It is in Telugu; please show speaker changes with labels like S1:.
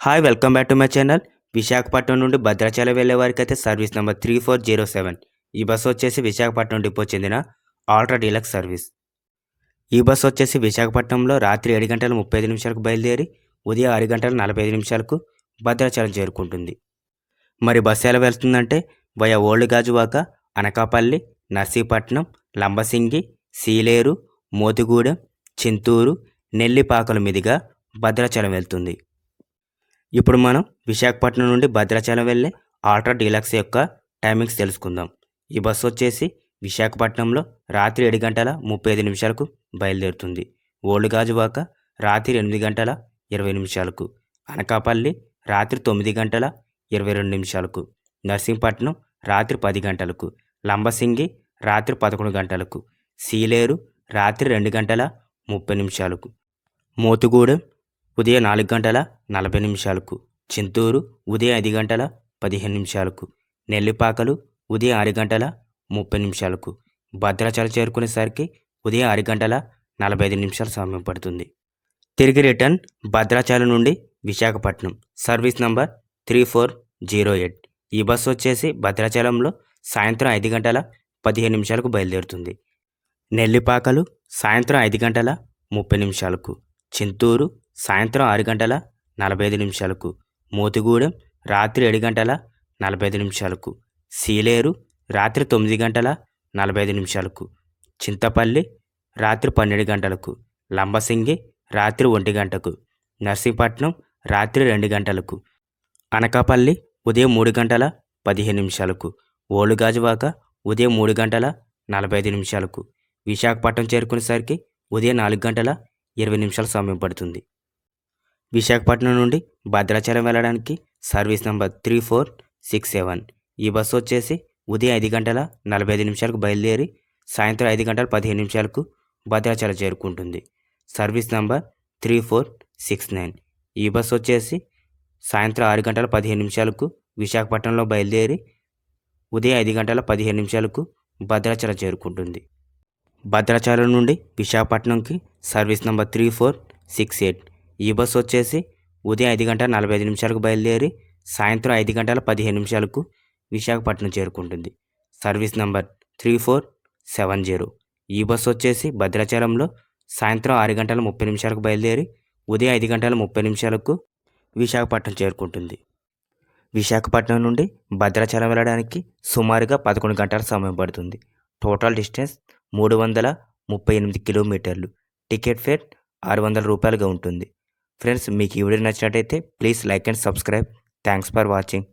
S1: Hi welcome back to my channel. Visakhapatnam నుండి భద్రాచలం వెళ్ళే వారికి అయితే సర్వీస్ నెంబర్ 3407. ఈ బస్సు వచ్చేసి విశాఖపట్నం డిపో చెందిన ఆల్ట్రా డీలక్స్ సర్వీస్. ఈ బస్సు వచ్చేసి విశాఖపట్నంలో రాత్రి 7 గంటల 35 నిమిషాలకు బయలుదేరి ఉదయం 6 గంటల 45 నిమిషాలకు భద్రాచలం చేరుకుంటుంది. మరి బస్సు ఎలా వెళ్తుందంటే వయా ఓల్డ్ గాజువాక, అనకాపల్లి, నర్సీపట్నం, లంబసింగి, సీలేరు, మోతుగూడెం, చింతూరు, నెల్లిపాకల మీదుగా భద్రాచలం వెళ్తుంది. ఇప్పుడు మనం విశాఖపట్నం నుండి భద్రాచలం వెళ్ళే ఆల్ట్రా డీలక్స్ యొక్క టైమింగ్స్ తెలుసుకుందాం. ఈ బస్సు వచ్చేసి విశాఖపట్నంలో రాత్రి 7 గంటల 35 నిమిషాలకు బయలుదేరుతుంది. ఓల్డ్ గాజువాక రాత్రి 8 గంటల 20 నిమిషాలకు, అనకాపల్లి రాత్రి 9 గంటల 22 నిమిషాలకు, నర్సింపట్నం రాత్రి 10 గంటలకు, లంబసింగి రాత్రి 11 గంటలకు, సీలేరు రాత్రి 2 గంటల 30 నిమిషాలకు, మోతుగూడెం ఉదయం 4 గంటల 40 నిమిషాలకు, చింతూరు ఉదయం 5 గంటల 15 నిమిషాలకు, నెల్లిపాకలు ఉదయం 6 గంటల 30 నిమిషాలకు, భద్రాచలం చేరుకునేసరికి ఉదయం 6 గంటల 45 నిమిషాల సమయం పడుతుంది. తిరిగి రిటర్న్ భద్రాచలం నుండి విశాఖపట్నం సర్వీస్ నంబర్ 3408. ఈ బస్సు వచ్చేసి భద్రాచలంలో సాయంత్రం 5 గంటల 15 నిమిషాలకు బయలుదేరుతుంది. నెల్లిపాకలు సాయంత్రం 5 గంటల 30 నిమిషాలకు, చింతూరు సాయంత్రం 6 గంటల 45 నిమిషాలకు, మోతుగూడెం రాత్రి 7 గంటల 45 నిమిషాలకు, సీలేరు రాత్రి 9 గంటల 45 నిమిషాలకు, చింతపల్లి రాత్రి 12 గంటలకు, లంబసింగి రాత్రి 1 గంటకు, నర్సీపట్నం రాత్రి 2 గంటలకు, అనకాపల్లి ఉదయం 3 గంటల 15 నిమిషాలకు, ఓల్డ్ గాజువాక ఉదయం 3 గంటల 45 నిమిషాలకు, విశాఖపట్నం చేరుకునేసరికి ఉదయం 4 గంటల 20 నిమిషాల సమయం పడుతుంది. విశాఖపట్నం నుండి భద్రాచలం వెళ్ళడానికి సర్వీస్ నెంబర్ 3467. ఈ బస్సు వచ్చేసి ఉదయం 5 గంటల 45 నిమిషాలకు బయలుదేరి సాయంత్రం 5 గంటల 15 నిమిషాలకు భద్రాచలం చేరుకుంటుంది. Service number 3469. ఈ బస్సు వచ్చేసి సాయంత్రం 6 గంటల 15 నిమిషాలకు విశాఖపట్నంలో బయలుదేరి ఉదయం 5 గంటల 15 నిమిషాలకు భద్రాచలం చేరుకుంటుంది. భద్రాచలం నుండి విశాఖపట్నంకి సర్వీస్ నెంబర్ 3468. ఈ బస్సు వచ్చేసి ఉదయం 5 గంటల 45 నిమిషాలకు బయలుదేరి సాయంత్రం 5 గంటల 15 నిమిషాలకు విశాఖపట్నం చేరుకుంటుంది. Service number 3470. ఈ బస్సు వచ్చేసి భద్రాచలంలో సాయంత్రం 6 గంటల 30 నిమిషాలకు బయలుదేరి ఉదయం 5 గంటల 30 నిమిషాలకు విశాఖపట్నం చేరుకుంటుంది. విశాఖపట్నం నుండి భద్రాచలం వెళ్ళడానికి సుమారుగా 11 గంటల సమయం పడుతుంది. టోటల్ డిస్టెన్స్ 338 కిలోమీటర్లు. టికెట్ ఫేర్ 600 రూపాయలుగా ఉంటుంది. ఫ్రెండ్స్, మీకు ఈ వీడియో నచ్చినట్టయితే please like and subscribe. Thanks for watching.